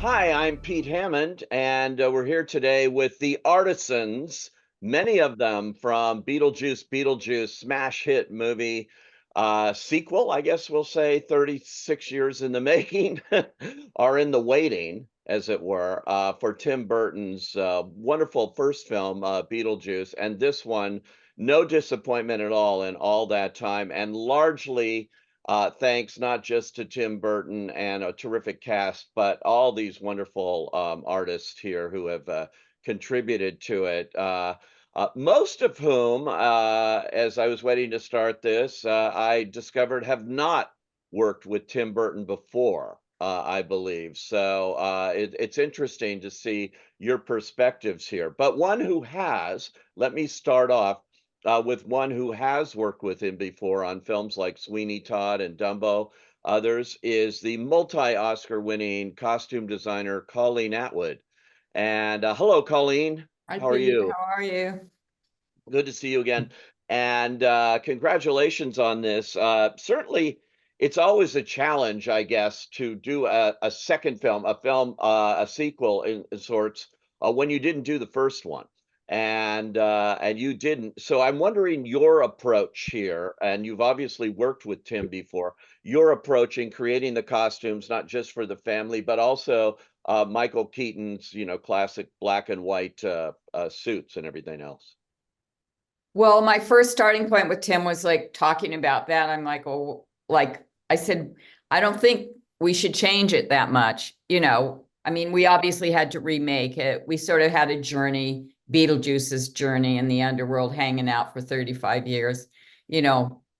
Hi, I'm Pete Hammond, and we're here today with the Artisans, many of them from Beetlejuice Beetlejuice, smash hit movie sequel, I guess we'll say 36 years in the making, are in the waiting, as it were, for Tim Burton's wonderful first film, Beetlejuice. And this one, no disappointment at all in all that time, and largely thanks not just to Tim Burton and a terrific cast, but all these wonderful artists here who have contributed to it. Most of whom, as I was waiting to start this, I discovered have not worked with Tim Burton before, I believe. So it's interesting to see your perspectives here. But one who has, let me start off with one who has worked with him before on films like Sweeney Todd and Dumbo. Others is the multi-Oscar winning costume designer Colleen Atwood. And hello, Colleen. Hi, How are Pete. you? How are you? Good to see you again. And congratulations on this. Certainly, it's always a challenge, I guess, to do a second film, a sequel in sorts, when you didn't do the first one. And you didn't. So I'm wondering your approach here, and you've obviously worked with Tim before, your approach in creating the costumes, not just for the family, but also Michael Keaton's, classic black and white suits and everything else. Well, my first starting point with Tim was like talking about that. I'm like, oh, like I said, I don't think we should change it that much. I mean, we obviously had to remake it. We sort of had a journey, Beetlejuice's journey in the underworld, hanging out for 35 years,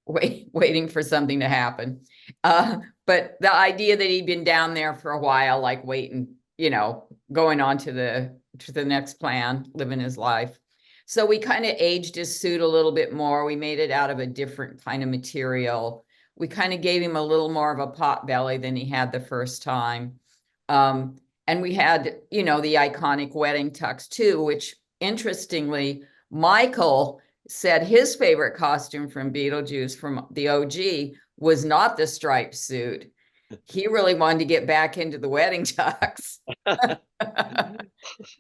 waiting for something to happen. But the idea that he'd been down there for a while, like waiting, going on to the next plan, living his life. So we kind of aged his suit a little bit more. We made it out of a different kind of material. We kind of gave him a little more of a pot belly than he had the first time. And we had, the iconic wedding tux too, which interestingly, Michael said his favorite costume from Beetlejuice from the OG was not the striped suit. He really wanted to get back into the wedding tux.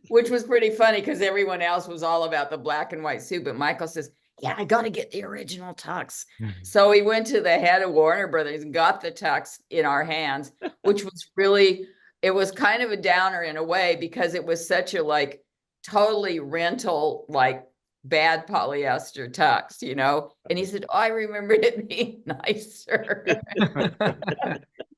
Which was pretty funny because everyone else was all about the black and white suit. But Michael says, yeah, I got to get the original tux. So he went to the head of Warner Brothers and got the tux in our hands, which was really, it was kind of a downer in a way because it was such a like totally rental, like bad polyester tux, And he said, oh, I remembered it being nicer.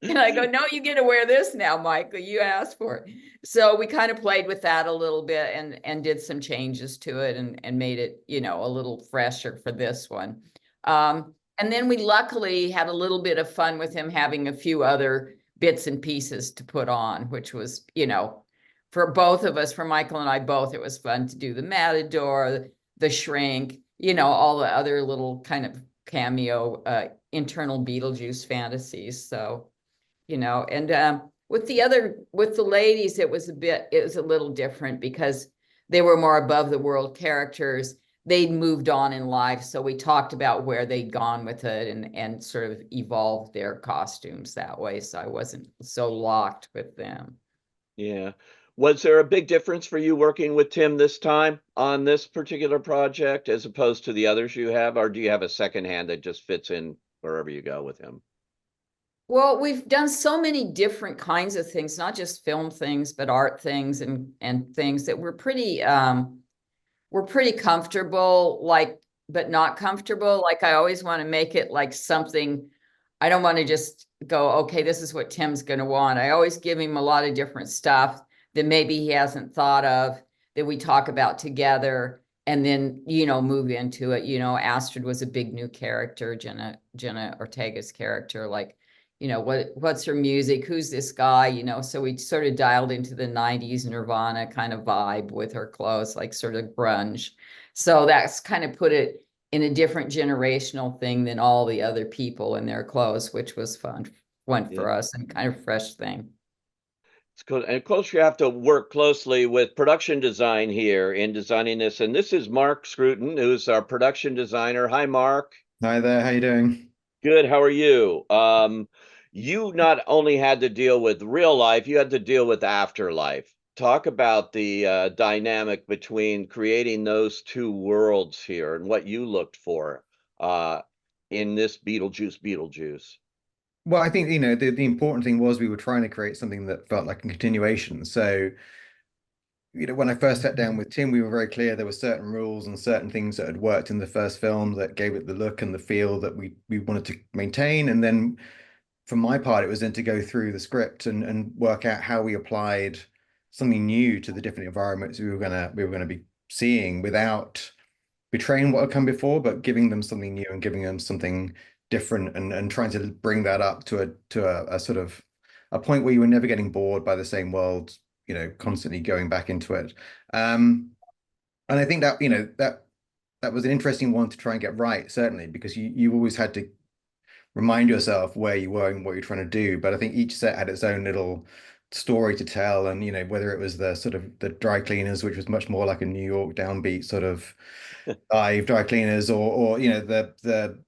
And I go, no, you get to wear this now, Michael. You asked for it. So we kind of played with that a little bit and did some changes to it and made it, a little fresher for this one. And then we luckily had a little bit of fun with him having a few other bits and pieces to put on, which was, for both of us, for Michael and I both, it was fun to do the Matador, the Shrink, all the other little kind of cameo internal Beetlejuice fantasies. So and with the ladies, it was a little different because they were more above the world characters. They'd moved on in life. So we talked about where they'd gone with it and sort of evolved their costumes that way. So I wasn't so locked with them. Yeah. Was there a big difference for you working with Tim this time on this particular project as opposed to the others you have, or do you have a second hand that just fits in wherever you go with him? Well, we've done so many different kinds of things, not just film things, but art things and things that we're pretty comfortable, like, but not comfortable. Like I always want to make it like something. I don't want to just go, okay, this is what Tim's going to want. I always give him a lot of different stuff that maybe he hasn't thought of that we talk about together and then, move into it. Astrid was a big new character, Jenna Ortega's character, like, what's her music? Who's this guy? So we sort of dialed into the 90s Nirvana kind of vibe with her clothes, like sort of grunge. So that's kind of put it in a different generational thing than all the other people in their clothes, which was fun for us and kind of fresh thing. It's cool. And of course, you have to work closely with production design here in designing this. And this is Mark Scruton, who's our production designer. Hi, Mark. Hi there, how you doing? Good. How are you? you not only had to deal with real life, you had to deal with Afterlife. Talk about the dynamic between creating those two worlds here and what you looked for uh, in this Beetlejuice. Well, I think, the important thing was we were trying to create something that felt like a continuation. So, when I first sat down with Tim, we were very clear there were certain rules and certain things that had worked in the first film that gave it the look and the feel that we wanted to maintain. And then for my part, it was then to go through the script and work out how we applied something new to the different environments we were gonna be seeing without betraying what had come before, but giving them something new and giving them something different and trying to bring that up to a sort of a point where you were never getting bored by the same world, constantly going back into it. And I think that, that was an interesting one to try and get right, certainly, because you always had to remind yourself where you were and what you're trying to do. But I think each set had its own little story to tell. And, whether it was the sort of the dry cleaners, which was much more like a New York downbeat sort of dive dry cleaners, or the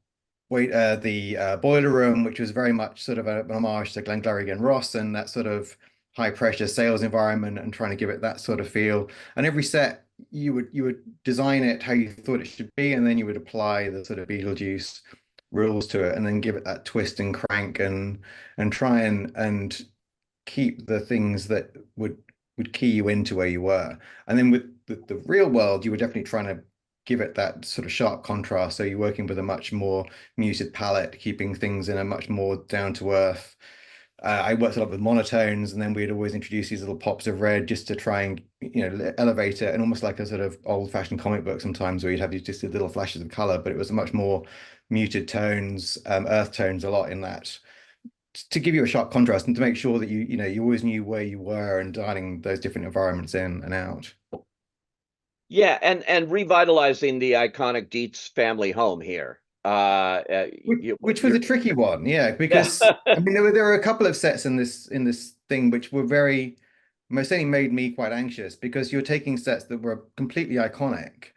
boiler room, which was very much sort of an homage to Glengarry and Ross and that sort of high pressure sales environment and trying to give it that sort of feel. And every set you would design it how you thought it should be, and then you would apply the sort of Beetlejuice rules to it, and then give it that twist and crank and try and keep the things that would key you into where you were. And then with the real world, you were definitely trying to give it that sort of sharp contrast. So you're working with a much more muted palette, keeping things in a much more down to earth. I worked a lot with monotones, and then we'd always introduce these little pops of red just to try and elevate it, and almost like a sort of old-fashioned comic book sometimes, where you'd have just little flashes of color, but it was a much more muted tones, earth tones a lot in that, to give you a sharp contrast and to make sure that you always knew where you were and dialing those different environments in and out. Yeah, and revitalizing the iconic Deetz family home here. Which was a tricky one, yeah, because I mean there were a couple of sets in this thing which were most certainly made me quite anxious, because you're taking sets that were completely iconic.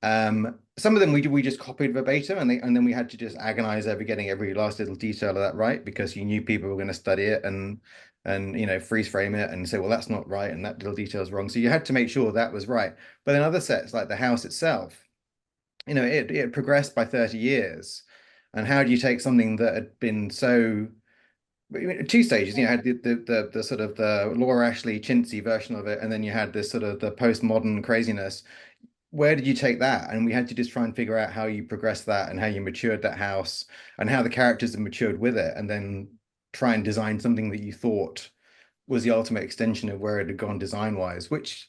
Some of them we just copied verbatim, and then we had to just agonize over getting every last little detail of that right, because you knew people were going to study it and freeze frame it and say, well, that's not right and that little detail is wrong. So you had to make sure that was right. But in other sets, like the house itself, it progressed by 30 years. And how do you take something that had been so two stages, had the sort of the Laura Ashley chintzy version of it, and then you had this sort of the postmodern craziness. Where did you take that? And we had to just try and figure out how you progress that and how you matured that house and how the characters have matured with it, and then try and design something that you thought was the ultimate extension of where it had gone design wise, which,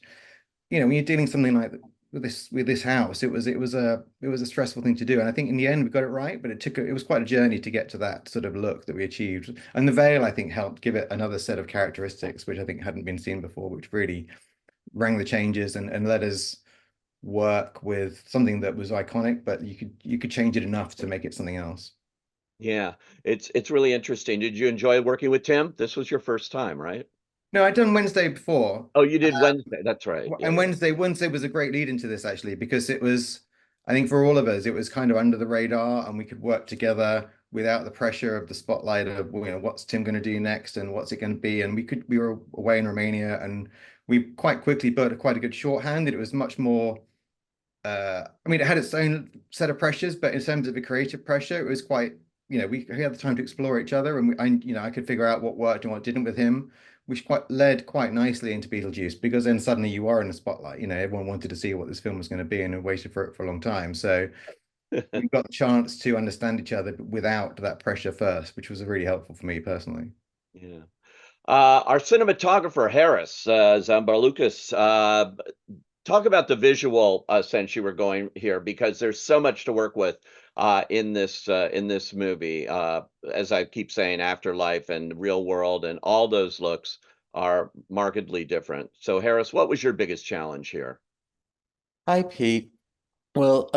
when you're dealing something like with this house, it was a stressful thing to do. And I think in the end we got it right, but it was quite a journey to get to that sort of look that we achieved. And the veil, I think, helped give it another set of characteristics, which I think hadn't been seen before, which really rang the changes and let us work with something that was iconic, but you could change it enough to make it something else. Yeah, it's really interesting. Did you enjoy working with Tim? This was your first time, right? No, I'd done Wednesday before. Oh, you did Wednesday. That's right. And Wednesday was a great lead into this, actually, because it was, I think for all of us, it was kind of under the radar, and we could work together without the pressure of the spotlight of, what's Tim going to do next and what's it going to be. And we were away in Romania, and we quite quickly built quite a good shorthand. It was much more, I mean, it had its own set of pressures, but in terms of the creative pressure, it was quite, we had the time to explore each other, and I could figure out what worked and what didn't with him, which led quite nicely into Beetlejuice, because then suddenly you are in the spotlight. Everyone wanted to see what this film was going to be and waited for it for a long time. So we got the chance to understand each other without that pressure first, which was really helpful for me personally. Yeah. Our cinematographer, Haris Zambarloukos, talk about the visual sense you were going here, because there's so much to work with in this movie. As I keep saying, Afterlife and Real World and all those looks are markedly different. So, Haris, what was your biggest challenge here? Hi, Pete. Well,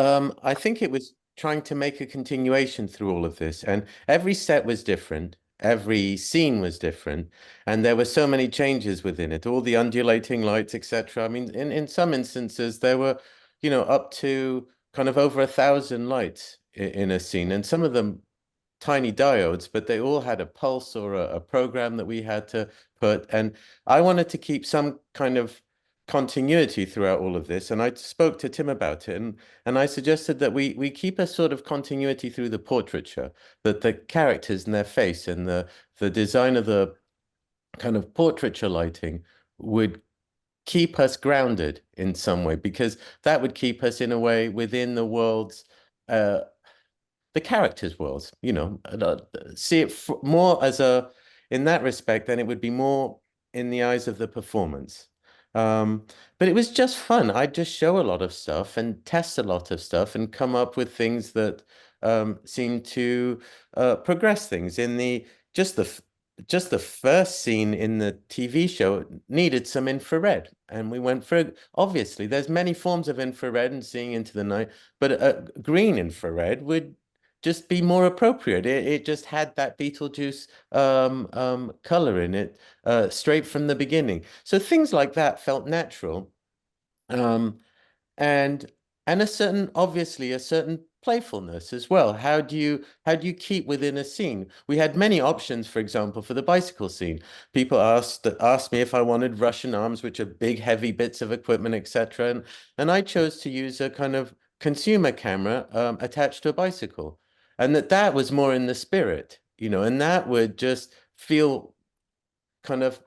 I think it was trying to make a continuation through all of this, and every set was different. Every scene was different, and there were so many changes within it, all the undulating lights, etc. I mean, in some instances, there were, up to kind of over 1,000 lights in a scene, and some of them tiny diodes, but they all had a pulse or a program that we had to put. And I wanted to keep some kind of continuity throughout all of this. And I spoke to Tim about it, and I suggested that we keep a sort of continuity through the portraiture, that the characters and their face and the design of the kind of portraiture lighting would keep us grounded in some way, because that would keep us in a way within the world's the characters' worlds, you know, see it more as in that respect, then it would be more in the eyes of the performance. But it was just fun. I'd just show a lot of stuff and test a lot of stuff and come up with things that seemed to progress things. Just the first scene in the TV show needed some infrared, and we went for, obviously there's many forms of infrared and seeing into the night, but green infrared would just be more appropriate. It just had that Beetlejuice color in it straight from the beginning. So things like that felt natural. And obviously a certain playfulness as well. How do you keep within a scene? We had many options, for example, for the bicycle scene. People asked me if I wanted Russian arms, which are big, heavy bits of equipment, etc. And I chose to use a kind of consumer camera attached to a bicycle, and that was more in the spirit, you know, and that would just feel kind of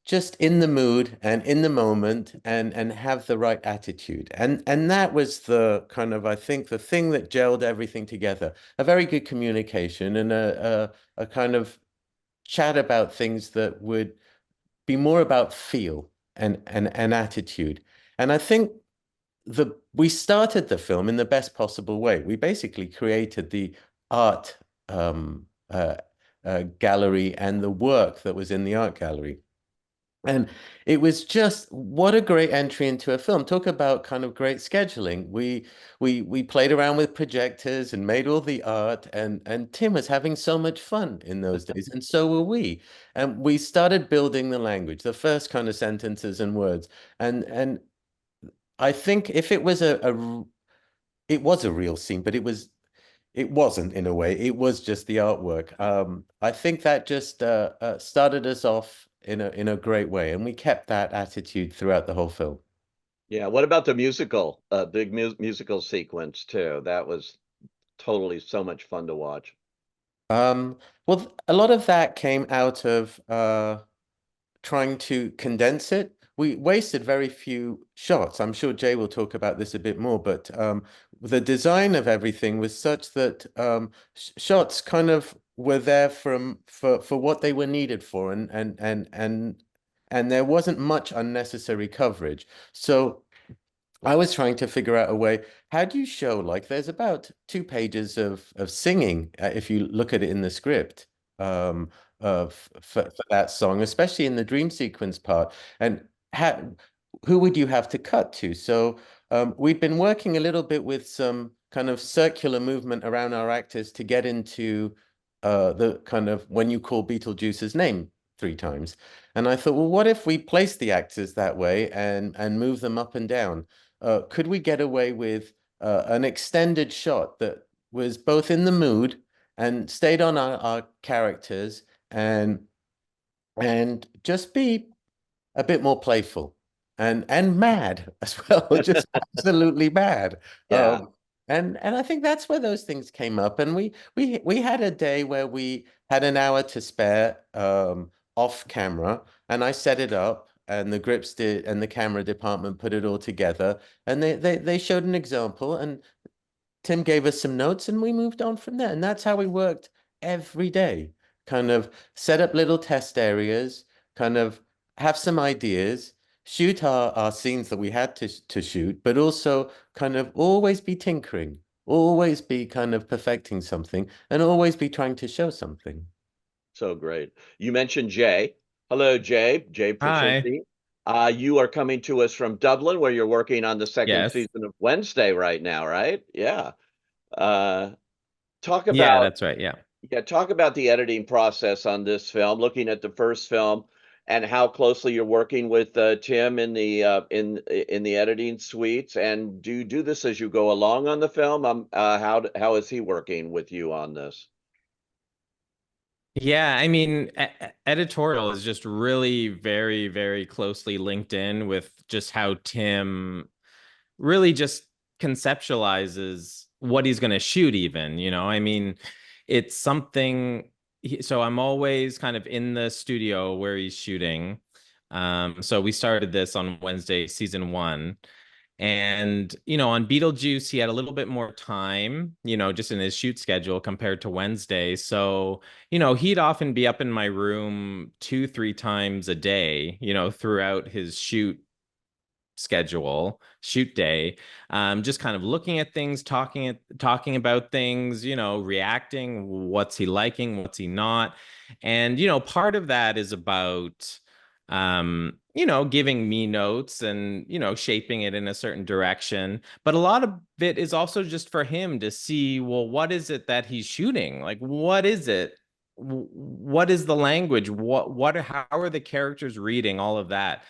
just in the mood and in the moment, and have the right attitude. And that was the kind of, I think, the thing that gelled everything together. A very good communication and a kind of chat about things that would be more about feel and attitude. And I think we started the film in the best possible way. We basically created the art gallery and the work that was in the art gallery. And it was just, what a great entry into a film. Talk about kind of great scheduling. We played around with projectors and made all the art, and Tim was having so much fun in those days, and so were we. And we started building the language, the first kind of sentences and words. And I think if it was it was a real scene, but it wasn't, in a way. It was just the artwork. I think that just started us off in a great way, and we kept that attitude throughout the whole film. Yeah. What about the musical, big musical sequence too? That was totally so much fun to watch. Well, a lot of that came out of trying to condense it. We wasted very few shots. I'm sure Jay will talk about this a bit more, but the design of everything was such that shots kind of were there for what they were needed for, and there wasn't much unnecessary coverage. So I was trying to figure out a way, how do you show, like, there's about 2 pages of singing, if you look at it in the script, for that song, especially in the dream sequence part. And who would you have to cut to? So we'd been working a little bit with some kind of circular movement around our actors to get into the kind of, when you call Beetlejuice's name 3 times. And I thought, well, what if we place the actors that way and move them up and down? Could we get away with an extended shot that was both in the mood and stayed on our characters, and just be a bit more playful and mad as well, just absolutely mad. Yeah. And I think that's where those things came up. And we had a day where we had an hour to spare off camera, and I set it up, and the grips did, and the camera department put it all together, and they showed an example, and Tim gave us some notes, and we moved on from there. And that's how we worked every day. Kind of set up little test areas, kind of have some ideas, shoot our scenes that we had to shoot, but also kind of always be tinkering, always be kind of perfecting something, and always be trying to show something. So great. You mentioned Jay. Hello, Jay. Jay Hi. Prychidny. You are coming to us from Dublin, where you're working on the second Yes. season of Wednesday right now, right? Yeah. Talk Yeah, about that's right. Yeah. talk about the editing process on this film, looking at the first film and how closely you're working with Tim in the editing suites. And do you do this as you go along on the film? How is he working with you on this? Yeah, I mean, editorial is just really very, very closely linked in with just how Tim really just conceptualizes what he's going to shoot even, I mean, it's something. So I'm always kind of in the studio where he's shooting. So we started this on Wednesday, season 1. And, on Beetlejuice, he had a little bit more time, just in his shoot schedule compared to Wednesday. So, he'd often be up in my room 2-3 times a day, throughout his shoot day, just kind of looking at things, talking about things, reacting, what's he liking, what's he not. And, part of that is about, giving me notes and, shaping it in a certain direction. But a lot of it is also just for him to see, well, what is it that he's shooting? Like, what is it? What is the language? How are the characters reading all of that?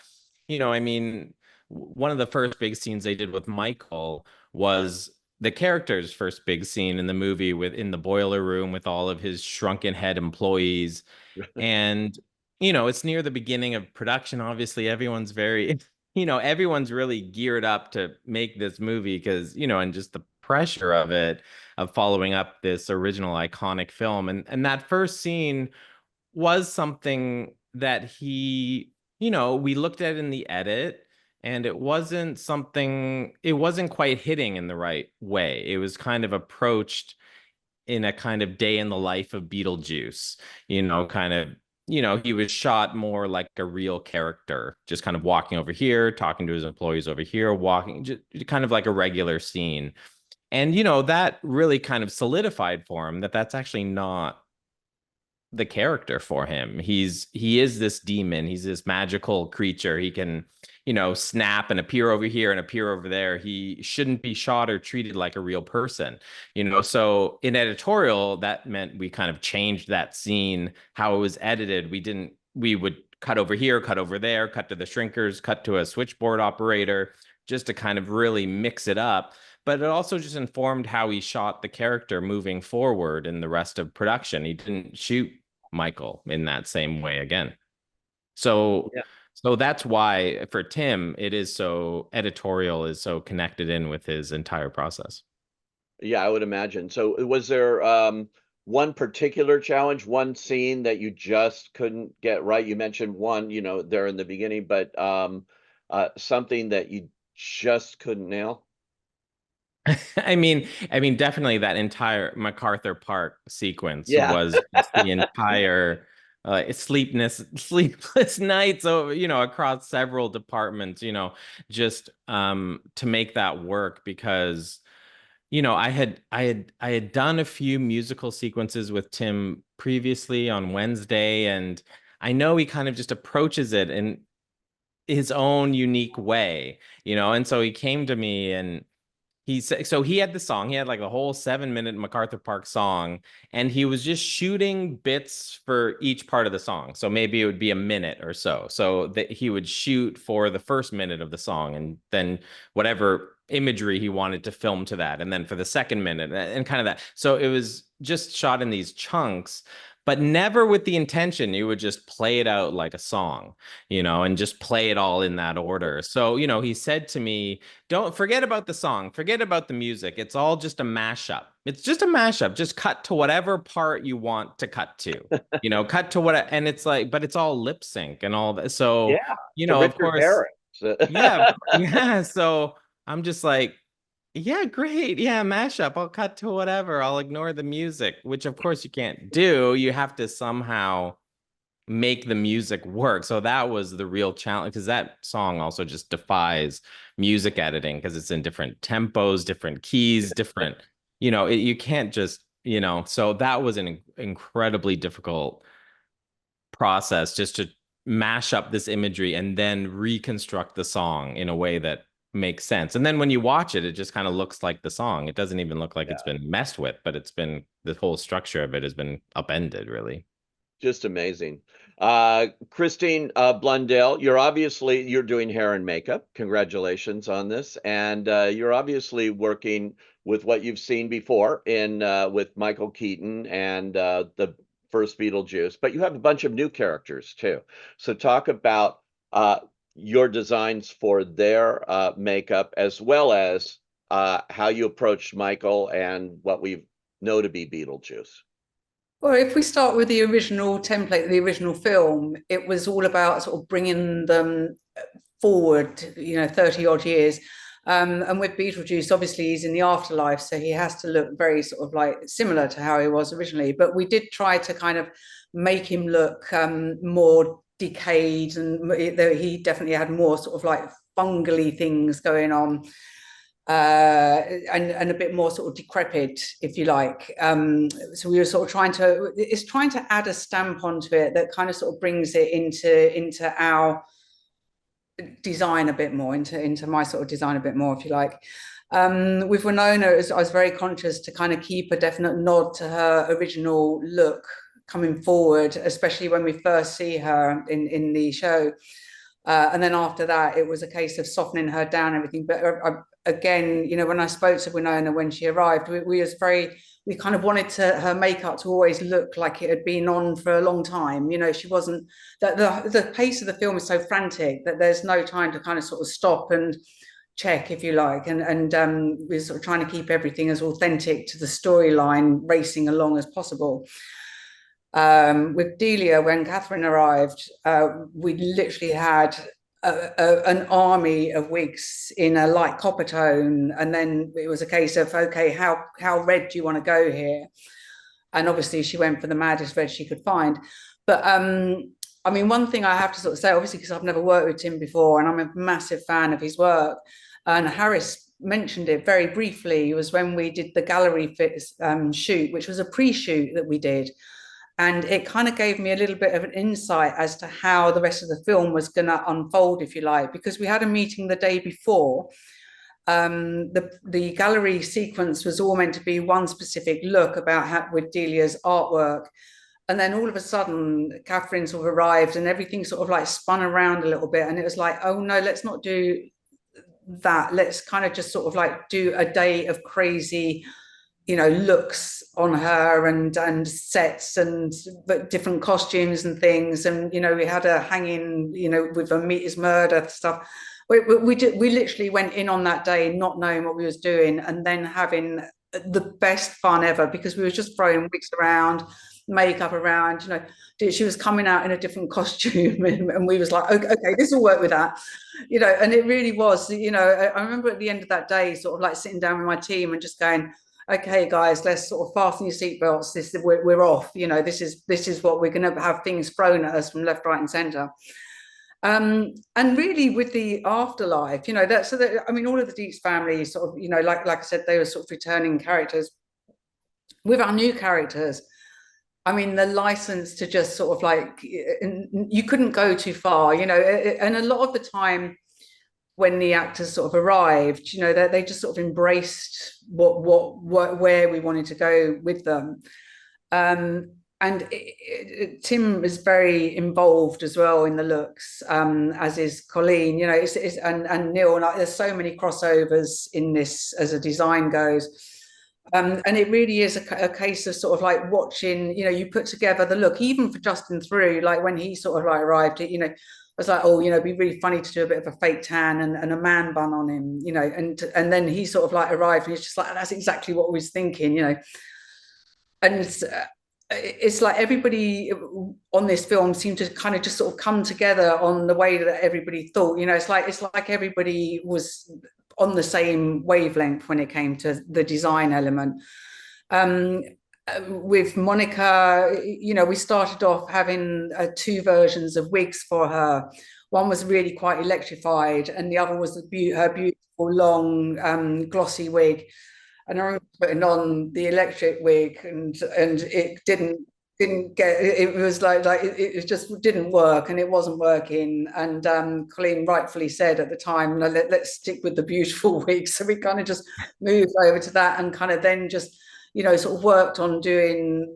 I mean, one of the first big scenes they did with Michael was the character's first big scene in the movie in the boiler room with all of his shrunken head employees. And, it's near the beginning of production. Obviously, everyone's everyone's really geared up to make this movie because, and just the pressure of following up this original iconic film. And that first scene was something that we looked at in the edit, and it wasn't quite hitting in the right way. It was kind of approached in a kind of day in the life of Beetlejuice, he was shot more like a real character, just kind of walking over here, talking to his employees over here, walking, just kind of like a regular scene. And, that really kind of solidified for him that that's actually not the character for him. He is this demon. He's this magical creature. He can, snap and appear over here and appear over there. He shouldn't be shot or treated like a real person, So in editorial, that meant we kind of changed that scene, how it was edited. We would cut over here, cut over there, cut to the shrinkers, cut to a switchboard operator, just to kind of really mix it up. But it also just informed how he shot the character moving forward in the rest of production. He didn't shoot Michael in that same way again. So that's why for Tim, editorial is so connected in with his entire process. Yeah, I would imagine. So was there one particular challenge, one scene that you just couldn't get right? You mentioned one, there in the beginning, but something that you just couldn't nail? I mean, definitely that entire MacArthur Park sequence was the entire sleepless nights over, across several departments, just to make that work because, I had done a few musical sequences with Tim previously on Wednesday, and I know he kind of just approaches it in his own unique way, and so he came to me and he said, so he had the song, he had like a whole 7-minute MacArthur Park song, and he was just shooting bits for each part of the song. So maybe it would be a minute or so. So that he would shoot for the first minute of the song, and then whatever imagery he wanted to film to that. And then for the second minute and kind of that. So it was just shot in these chunks, but never with the intention. You would just play it out like a song, and just play it all in that order. So, he said to me, don't forget about the song, forget about the music. It's all just a mashup. It's just a mashup. Just cut to whatever part you want to cut to, cut to and it's like, but it's all lip sync and all that. So, of course, yeah. So I'm just like, yeah, great. Yeah, mashup. I'll cut to whatever. I'll ignore the music, which of course you can't do. You have to somehow make the music work. So that was the real challenge, because that song also just defies music editing because it's in different tempos, different keys, different, you can't just, so that was an incredibly difficult process just to mash up this imagery and then reconstruct the song in a way that makes sense. And then when you watch it, it just kind of looks like the song. It doesn't even look like it's been messed with, but the whole structure of it has been upended, really. Just amazing. Christine Blundell, you're doing hair and makeup. Congratulations on this. And you're obviously working with what you've seen before in with Michael Keaton and the first Beetlejuice, but you have a bunch of new characters too. So talk about your designs for their makeup, as well as how you approached Michael and what we know to be Beetlejuice. Well, if we start with the original template, the original film, it was all about sort of bringing them forward, 30 odd years. And with Beetlejuice, obviously he's in the afterlife, so he has to look very sort of like similar to how he was originally. But we did try to kind of make him look more decayed, and he definitely had more sort of like fungally things going on. And a bit more sort of decrepit, if you like. So we were sort of trying to add a stamp onto it that kind of sort of brings it into our design a bit more, into my sort of design a bit more, if you like. With Winona, I was very conscious to kind of keep a definite nod to her original look coming forward, especially when we first see her in the show. And then after that, it was a case of softening her down and everything. But again, when I spoke to Winona when she arrived, we kind of wanted her makeup to always look like it had been on for a long time. She wasn't, the pace of the film is so frantic that there's no time to kind of sort of stop and check, if you like. And we're sort of trying to keep everything as authentic to the storyline racing along as possible. With Delia, when Catherine arrived, we literally had an army of wigs in a light copper tone, and then it was a case of, okay, how red do you want to go here? And obviously she went for the maddest red she could find. But I mean, one thing I have to sort of say, obviously, because I've never worked with Tim before and I'm a massive fan of his work, and Haris mentioned it very briefly, was when we did the gallery shoot, which was a pre-shoot that we did. And it kind of gave me a little bit of an insight as to how the rest of the film was going to unfold, if you like, because we had a meeting the day before. The gallery sequence was all meant to be one specific look about with Delia's artwork. And then all of a sudden, Catherine sort of arrived and everything sort of like spun around a little bit. And it was like, oh no, let's not do that. Let's kind of just sort of like do a day of crazy looks on her and sets and different costumes and things. And, we had her hanging, with a meet is murder stuff. We literally went in on that day not knowing what we was doing, and then having the best fun ever, because we were just throwing wigs around, makeup around, she was coming out in a different costume and we was like, okay, this will work with that, and it really was, I remember at the end of that day sort of like sitting down with my team and just going, okay, guys, let's sort of fasten your seatbelts. We're off. This is what we're going to have things thrown at us from left, right, and centre. And really, with the afterlife, all of the Deetz family sort of, like I said, they were sort of returning characters. With our new characters, I mean, the license to just sort of like, you couldn't go too far, and a lot of the time, when the actors sort of arrived, they just sort of embraced where we wanted to go with them. And Tim is very involved as well in the looks, as is Colleen, and Neal. Like, there's so many crossovers in this as a design goes. And it really is a case of sort of like watching, you put together the look, even for Justin Through, like when he sort of like arrived, I was like, oh, it'd be really funny to do a bit of a fake tan and a man bun on him, and then he sort of like arrived and he's just like, that's exactly what we was thinking, and it's like everybody on this film seemed to kind of just sort of come together on the way that everybody thought, it's like everybody was on the same wavelength when it came to the design element. With Monica, we started off having 2 versions of wigs for her. One was really quite electrified, and the other was her beautiful long glossy wig. And I remember putting on the electric wig, and it didn't get. It was like it just didn't work, and it wasn't working. And Colleen rightfully said at the time, let's stick with the beautiful wig. So we kind of just moved over to that, and kind of then just sort of worked on doing,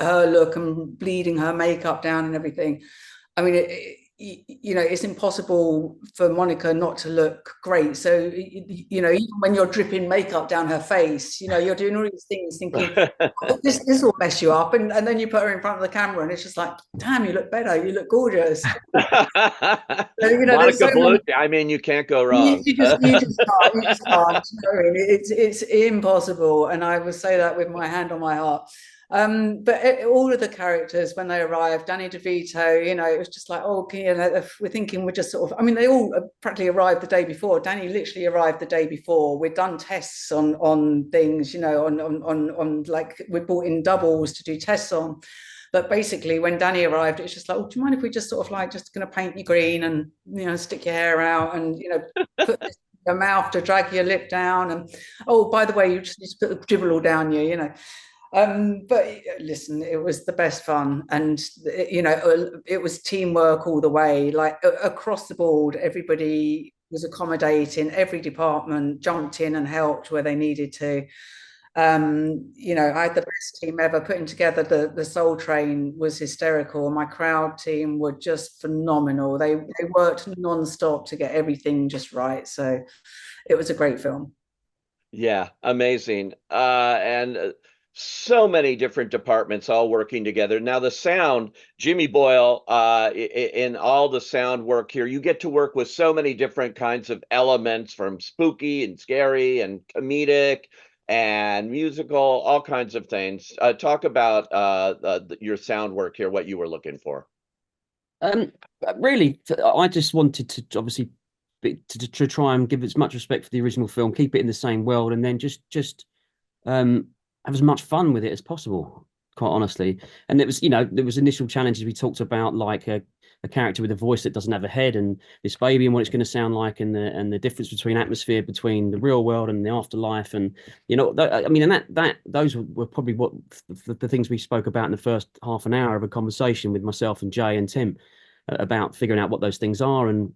her look and bleeding her makeup down and everything. I mean, you know, it's impossible for Monica not to look great. So, you know, even when you're dripping makeup down her face, you know, you're doing all these things thinking, oh, this will mess you up. And then you put her in front of the camera and it's just like, damn, you look better. You look gorgeous. So, you know, Monica so Blue, I mean, you can't go wrong. you just can't. You just can't. You know, I mean, it's impossible. And I will say that with my hand on my heart. But all of the characters, when they arrived, Danny DeVito, you know, it was just like, oh, you know, we're thinking we're just sort of, I mean, they all practically arrived the day before. Danny literally arrived the day before. We'd done tests on things, you know, on like, we brought in doubles to do tests on. But basically, when Danny arrived, it's just like, oh, do you mind if we just sort of like, just going to paint you green and, you know, stick your hair out and, you know, put this in your mouth to drag your lip down. And, oh, by the way, you just need to put the dribble all down you, you know. But listen, it was the best fun, and you know, it was teamwork all the way, like across the board. Everybody was accommodating, every department jumped in and helped where they needed to. You know, I had the best team ever. Putting together the Soul Train was hysterical. My crowd team were just phenomenal. They worked non-stop to get everything just right. So it was a great film. Yeah, amazing. And so many different departments all working together. Now the sound, Jimmy Boyle, in all the sound work here, you get to work with so many different kinds of elements, from spooky and scary and comedic and musical, all kinds of things. Talk about your sound work here, what you were looking for. Really, I just wanted to obviously to try and give as much respect for the original film, keep it in the same world, and then just have as much fun with it as possible, quite honestly. And it was, you know, there was initial challenges we talked about, like a character with a voice that doesn't have a head, and this baby and what it's going to sound like, and the difference between atmosphere between the real world and the afterlife. And you know, I mean, and that those were probably what the things we spoke about in the first half an hour of a conversation with myself and Jay and Tim about figuring out what those things are. And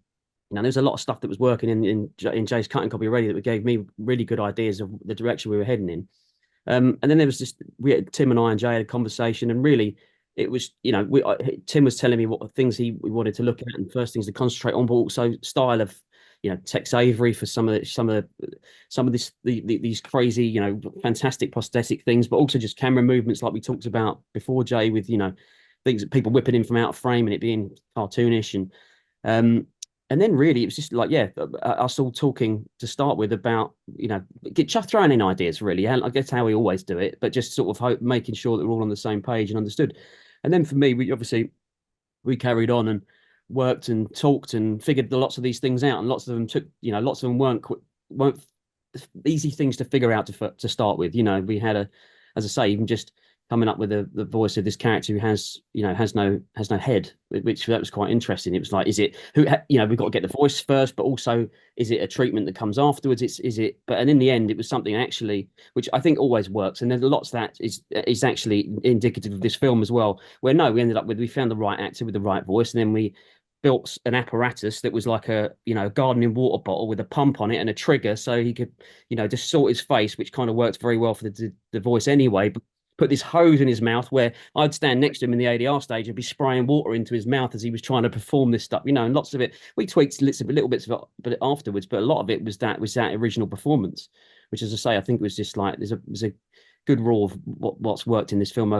you know, there's a lot of stuff that was working in Jay's cutting copy already that gave me really good ideas of the direction we were heading in. And then there was just, Tim and I and Jay had a conversation, and really it was, you know, Tim was telling me what things we wanted to look at, and first things to concentrate on, but also style of, you know, Tex Avery for some of these crazy, you know, fantastic prosthetic things, but also just camera movements like we talked about before, Jay, with, you know, things that people whipping in from out of frame and it being cartoonish. And then really it was just like, yeah, us all talking to start with about, you know, just throwing in ideas, really. I guess how we always do it, but just sort of making sure that we're all on the same page and understood. And then for me, we carried on and worked and talked and figured lots of these things out. And lots of them took, you know, lots of them weren't easy things to figure out to start with. You know, we had as I say, even just coming up with the voice of this character who has no head, which that was quite interesting. It was like, is it who, you know, we've got to get the voice first, but also is it a treatment that comes afterwards? And in the end, it was something actually, which I think always works. And there's lots that is actually indicative of this film as well, where we ended up with, we found the right actor with the right voice. And then we built an apparatus that was like a, you know, gardening water bottle with a pump on it and a trigger. So he could, you know, just sort his face, which kind of worked very well for the voice anyway. But put this hose in his mouth where I'd stand next to him in the ADR stage and be spraying water into his mouth as he was trying to perform this stuff, you know, and lots of it, we tweaked little bits of it afterwards, but a lot of it was that original performance, which, as I say, I think was just like, there's a good rule of what's worked in this film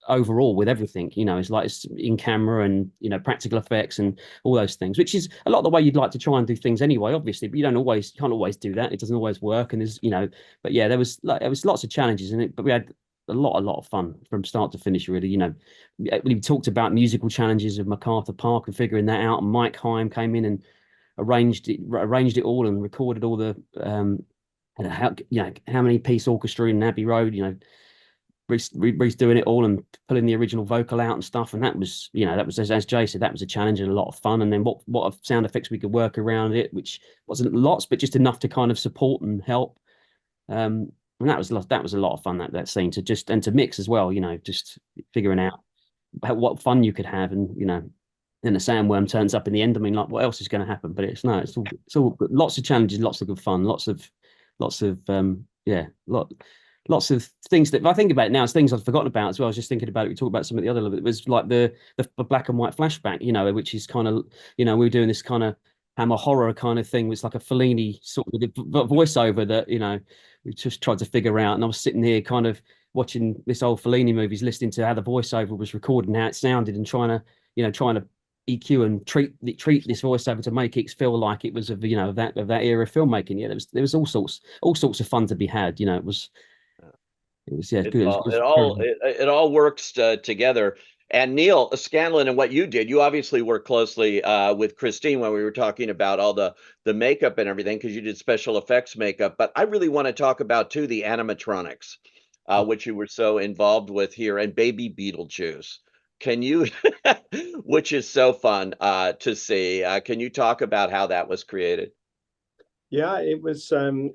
overall with everything, you know, it's like it's in camera and, you know, practical effects and all those things, which is a lot of the way you'd like to try and do things anyway, obviously, but you can't always do that. It doesn't always work. And there's, you know, but yeah, there was lots of challenges in it, but we had a lot of fun from start to finish, really. You know, we talked about musical challenges of MacArthur Park and figuring that out, and Mike Heim came in and arranged it all and recorded all the how many piece orchestra in Abbey Road, you know, Reese doing it all and pulling the original vocal out and stuff. And that was, you know, that was, as Jay said, that was a challenge and a lot of fun. And then what sound effects we could work around it, which wasn't lots, but just enough to kind of support and help. And that was a lot of fun, that scene, to mix as well, you know, just figuring out what fun you could have. And, you know, then the sandworm turns up in the end. I mean, like, what else is going to happen? But it's all lots of challenges, lots of good fun, lots of lots of things that if I think about it now, it's things I've forgotten about as well. I was just thinking about it. We talked about some of the other, it was like the black and white flashback, you know, which is kind of, you know, we were doing this kind of Hammer horror kind of thing. It's like a Fellini sort of voiceover that, you know, we just tried to figure out. And I was sitting here kind of watching this old Fellini movies, listening to how the voiceover was recorded and how it sounded, and trying to EQ and treat this voiceover to make it feel like it was of, you know, of that era of filmmaking. Yeah, there was all sorts of fun to be had. You know, it was yeah, good. It all works together. And Neal Scanlan, and what you did, you obviously worked closely with Christine when we were talking about all the makeup and everything, because you did special effects makeup. But I really want to talk about too the animatronics, which you were so involved with here, and Baby Beetlejuice. Can you, which is so fun to see. Can you talk about how that was created? Yeah, so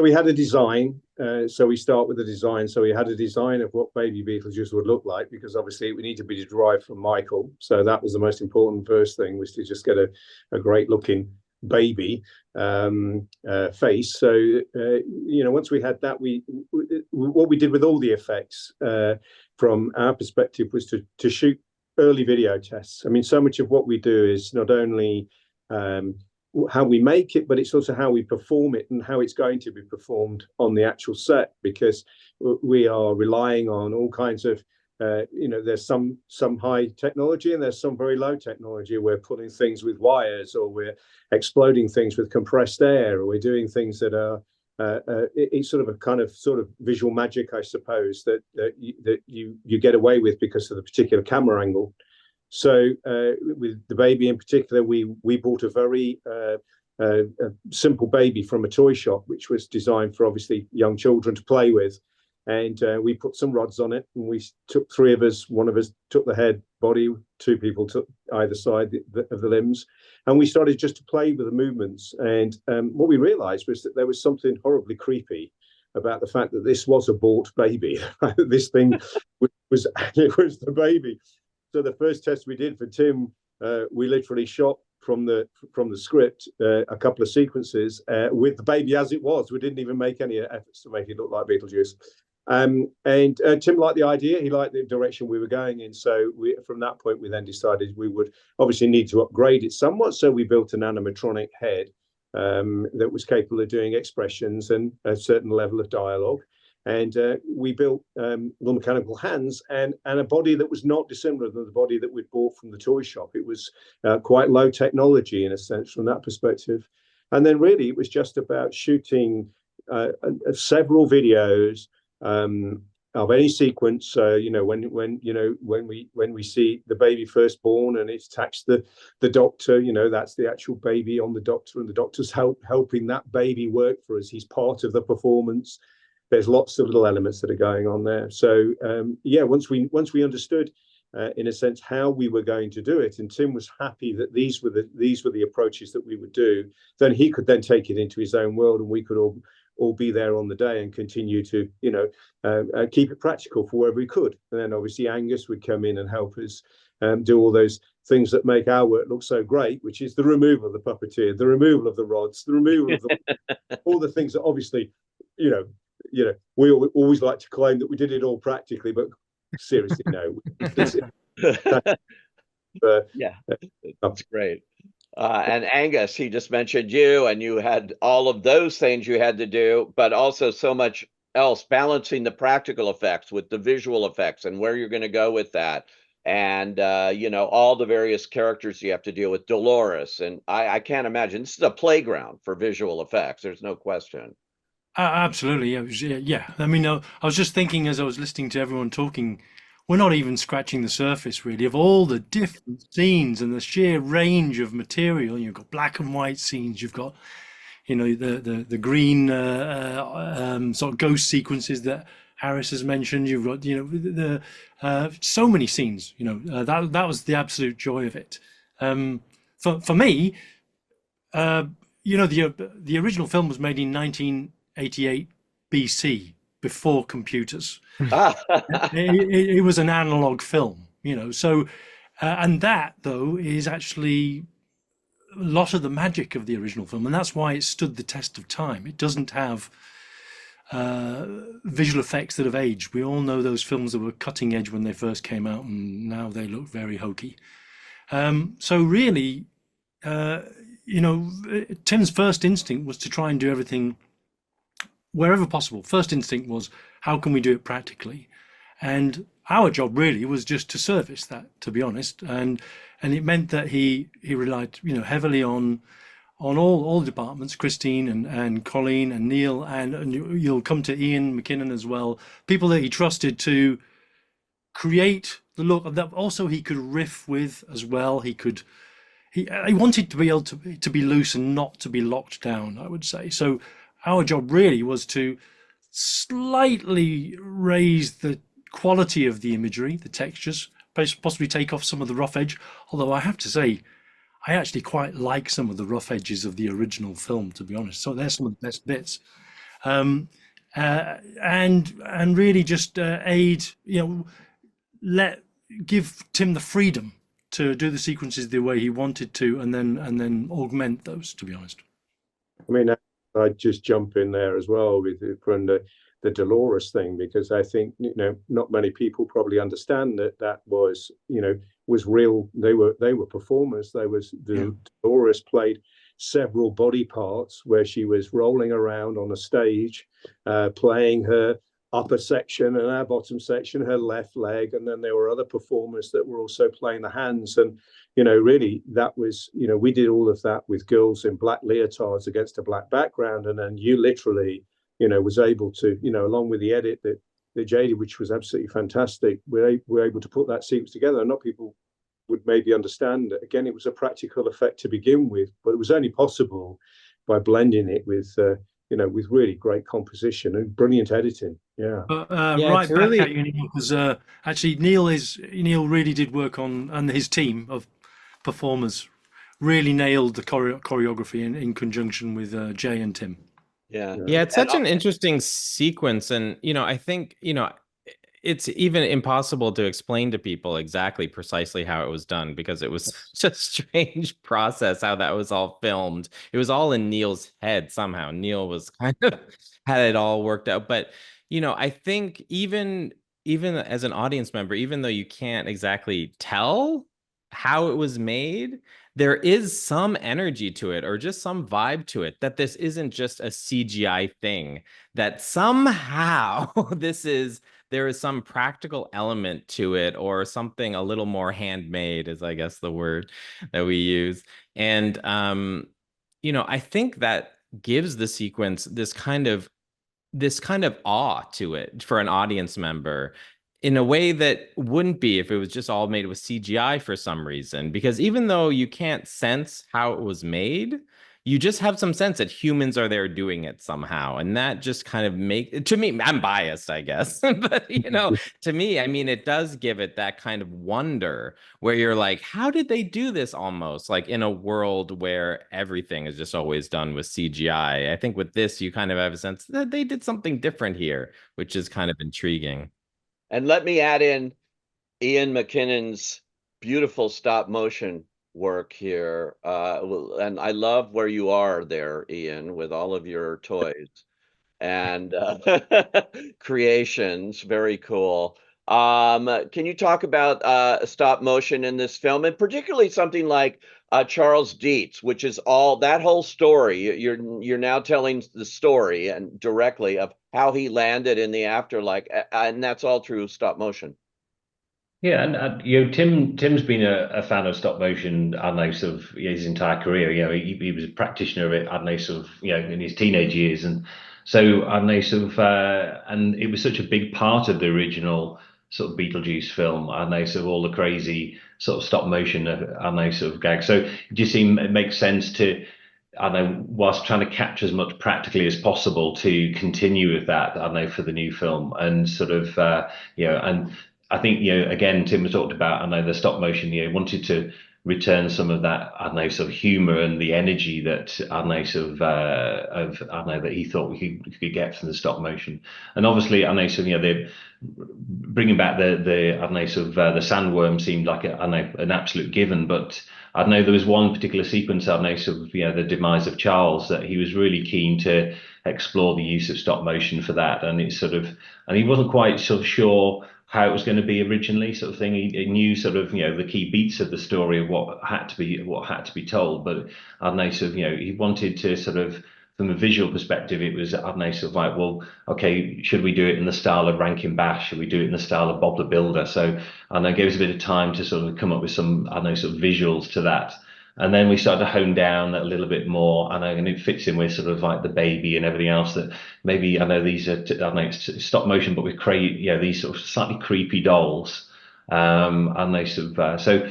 we had a design. So we start with the design. So we had a design of what Baby Beetlejuice would look like, because obviously we need to be derived from Michael. So that was the most important first thing, was to just get a great looking baby face. So you know, once we had that, what we did with all the effects from our perspective was to shoot early video tests. I mean, so much of what we do is not only how we make it, but it's also how we perform it and how it's going to be performed on the actual set, because we are relying on all kinds of you know, there's some high technology and there's some very low technology. We're pulling things with wires, or we're exploding things with compressed air, or we're doing things that are it's sort of a kind of visual magic, I suppose, that you get away with because of the particular camera angle. So with the baby in particular, we bought a very simple baby from a toy shop, which was designed for obviously young children to play with. And we put some rods on it, and we took three of us. One of us took the head, body, two people took either side of the limbs. And we started just to play with the movements. And what we realized was that there was something horribly creepy about the fact that this was a bought baby. This thing was the baby. So the first test we did for Tim, we literally shot from the script a couple of sequences with the baby as it was. We didn't even make any efforts to make it look like Beetlejuice. And Tim liked the idea. He liked the direction we were going in. So from that point, we then decided we would obviously need to upgrade it somewhat. So we built an animatronic head that was capable of doing expressions and a certain level of dialogue. And we built little mechanical hands and a body that was not dissimilar than the body that we'd bought from the toy shop. It was quite low technology in a sense from that perspective. And then really it was just about shooting several videos of any sequence. You know, when we see the baby first born and it's attached the doctor, you know, that's the actual baby on the doctor, and the doctor's helping that baby work for us. He's part of the performance. There's lots of little elements that are going on there. So yeah, once we understood in a sense how we were going to do it, and Tim was happy that these were the approaches that we would do, then he could then take it into his own world, and we could all be there on the day and continue to, you know, keep it practical for wherever we could. And then obviously Angus would come in and help us do all those things that make our work look so great, which is the removal of the puppeteer, the removal of the rods, the removal of all the things that obviously, you know, we always like to claim that we did it all practically, but seriously, no. Yeah, that's great. And Angus, he just mentioned you, and you had all of those things you had to do, but also so much else, balancing the practical effects with the visual effects and where you're going to go with that. And, you know, all the various characters you have to deal with, Dolores. And I can't imagine, this is a playground for visual effects. There's no question. Absolutely. Yeah. I mean, I was just thinking as I was listening to everyone talking, we're not even scratching the surface really of all the different scenes and the sheer range of material. You've got black and white scenes. You've got, you know, the green sort of ghost sequences that Haris has mentioned. You've got, you know, the so many scenes. You know, that was the absolute joy of it. For me, you know, the original film was made in 1988 BC, before computers. It was an analog film, you know. So, and that though is actually lot of the magic of the original film, and that's why it stood the test of time. It doesn't have visual effects that have aged. We all know those films that were cutting edge when they first came out, and now they look very hokey. So really, Tim's first instinct was to try and do everything wherever possible. First instinct was, how can we do it practically? And our job really was just to service that, to be honest. And it meant that he relied, heavily on all departments, Christine and Colleen and Neal, and you'll come to Ian MacKinnon as well, people that he trusted to create the look that also he could riff with as well. He wanted to be able to be loose and not to be locked down, I would say. So our job really was to slightly raise the quality of the imagery, the textures, possibly take off some of the rough edge. Although I have to say, I actually quite like some of the rough edges of the original film, to be honest. So they're some of the best bits. And really just aid, give Tim the freedom to do the sequences the way he wanted to, and then augment those, to be honest. I mean, I'd just jump in there as well from the Dolores thing, because I think not many people probably understand that was real. They were performers. Dolores played several body parts where she was rolling around on a stage, playing her upper section and our bottom section, her left leg, and then there were other performers that were also playing the hands. And really that was, we did all of that with girls in black leotards against a black background, and then you literally was able to, along with the edit that Jay did, which was absolutely fantastic, we're able to put that sequence together. And not people would maybe understand that, again, it was a practical effect to begin with, but it was only possible by blending it with with really great composition and brilliant editing. Right back at you, Neal, because actually Neal really did work on, and his team of performers really nailed the choreography in conjunction with Jay and Tim. Yeah, it's such an interesting sequence, and I think it's even impossible to explain to people exactly precisely how it was done, because it was such a strange process how that was all filmed. It was all in Neal's head somehow. Neal was kind of had it all worked out. But I think even as an audience member, even though you can't exactly tell how it was made, there is some energy to it, or just some vibe to it, that this isn't just a CGI thing, that somehow there is some practical element to it, or something a little more handmade, is I guess the word that we use. And I think that gives the sequence this kind of awe to it for an audience member, in a way that wouldn't be if it was just all made with CGI for some reason. Because even though you can't sense how it was made, you just have some sense that humans are there doing it somehow. And that just kind of to me, I'm biased, I guess, but to me, I mean, it does give it that kind of wonder where you're like, how did they do this, almost like in a world where everything is just always done with CGI. I think with this, you kind of have a sense that they did something different here, which is kind of intriguing. And let me add in Ian MacKinnon's beautiful stop motion work here. And I love where you are there, Ian, with all of your toys and creations. Very cool. Can you talk about stop motion in this film, and particularly something like Charles Deetz, which is all that whole story? You're now telling the story and directly of how he landed in the afterlife, and that's all through stop motion. Yeah, and Tim's been a fan of stop motion, I don't know, sort of his entire career. He was a practitioner of it, I don't know, sort of in his teenage years, and so I don't know, sort of, and it was such a big part of the original sort of Beetlejuice film. I don't know, sort of all the crazy sort of stop motion, I don't know, sort of gags. So it just seemed it makes sense to, I don't know, whilst trying to capture as much practically as possible, to continue with that, I don't know, for the new film, and sort of and I think again, Tim has talked about, I know, the stop motion, wanted to return some of that, I don't know, sort of humor and the energy that I don't know, sort of I don't know, that he thought we could get from the stop motion. And obviously, I know, so you know, they're bringing back the I don't know, sort of the sandworm seemed like I don't know, an absolute given, but I know there was one particular sequence, I know, sort of, you know, the demise of Charles, that he was really keen to explore the use of stop motion for that, and it's sort of, and he wasn't quite sort of sure how it was going to be originally, sort of thing. He knew sort of, you know, the key beats of the story of what had to be told, but I don't know, sort of, you know, he wanted to sort of, from a visual perspective, it was, I don't know, sort of like, well, okay, should we do it in the style of Rankin Bass? Should we do it in the style of Bob the Builder? So I know it gave us a bit of time to sort of come up with some, I don't know, sort of visuals to that. And then we started to hone down a little bit more, and it fits in with sort of like the baby and everything else that maybe, I know these are, I don't know, it's stop motion, but with you know, these sort of slightly creepy dolls. And they sort of, so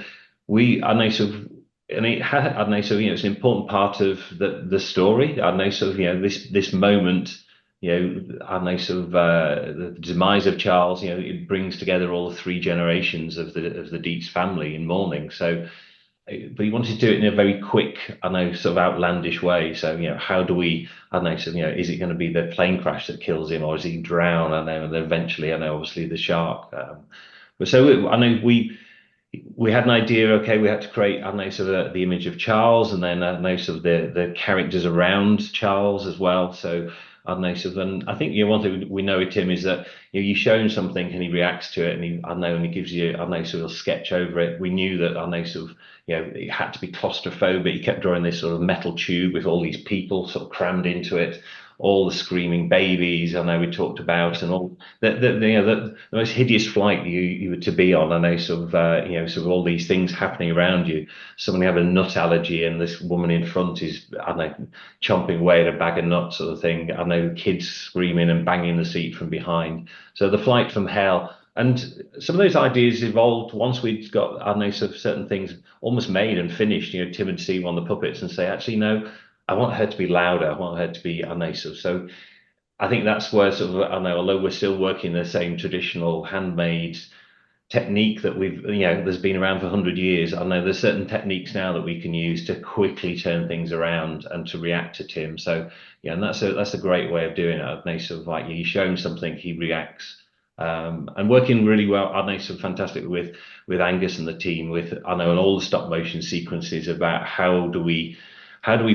I know sort of, and it had, I know, so, you know, it's an important part of the story. I know sort of, you know, this moment, you know, I know sort of the demise of Charles, you know, it brings together all the 3 generations of the Deetz family in mourning. So, but he wanted to do it in a very quick, I know, sort of outlandish way. So, you know, how do we, I know, so, you know, is it going to be the plane crash that kills him, or is he drown? I know, and then eventually, I know, obviously the shark. But so I know we had an idea. Okay, we had to create, I know, sort of the image of Charles, and then I know sort of the characters around Charles as well. So I don't know, sort of, and I think, you know, one thing we know with Tim is that, you know, you show him something and he reacts to it, and he gives you, I know, sort of sketch over it. We knew that, I know, sort of, you know, it had to be claustrophobic. He kept drawing this sort of metal tube with all these people sort of crammed into it, all the screaming babies, I know we talked about, and all you know, the most hideous flight you were to be on. I know, sort of, you know, sort of all these things happening around you. Someone have a nut allergy, and this woman in front is, I know, chomping away at a bag of nuts, sort of thing. I know, kids screaming and banging the seat from behind. So the flight from hell. And some of those ideas evolved once we'd got, I know, sort of certain things almost made and finished. You know, Tim would see one of the puppets and say, actually, no, I want her to be louder. I want her to be, I know, so I think that's where sort of, I know, although we're still working the same traditional handmade technique that we've, you know, there's been around for 100 years. I know there's certain techniques now that we can use to quickly turn things around and to react to Tim. So yeah, and that's a great way of doing it. I know, sort of like, you show him something, he reacts. And working really well, I know, so fantastic with Angus and the team, with, I know, and all the stop motion sequences about how do we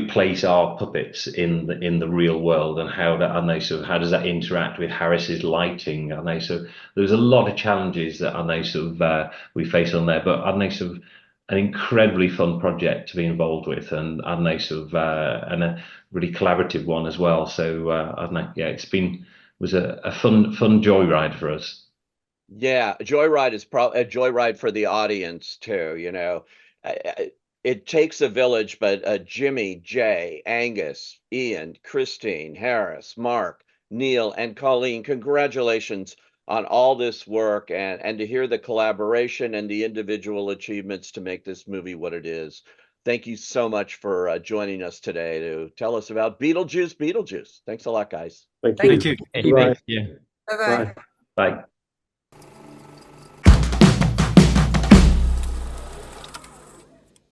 place our puppets in the real world, and how does that interact with Haris's lighting? I know, so there's a lot of challenges that I know, sort of, we face on there, but I know, sort of, an incredibly fun project to be involved with, and I know, sort of, and a really collaborative one as well. So I don't know, yeah, was a fun joyride for us. Yeah, joyride is probably a joyride for the audience too. You know, it takes a village, but Jimmy, Jay, Angus, Ian, Christine, Haris, Mark, Neal, and Colleen, congratulations on all this work, and to hear the collaboration and the individual achievements to make this movie what it is. Thank you so much for joining us today to tell us about Beetlejuice Beetlejuice. Thanks a lot, guys. Thank Thank you. you. Bye. Yeah. Bye-bye. Bye.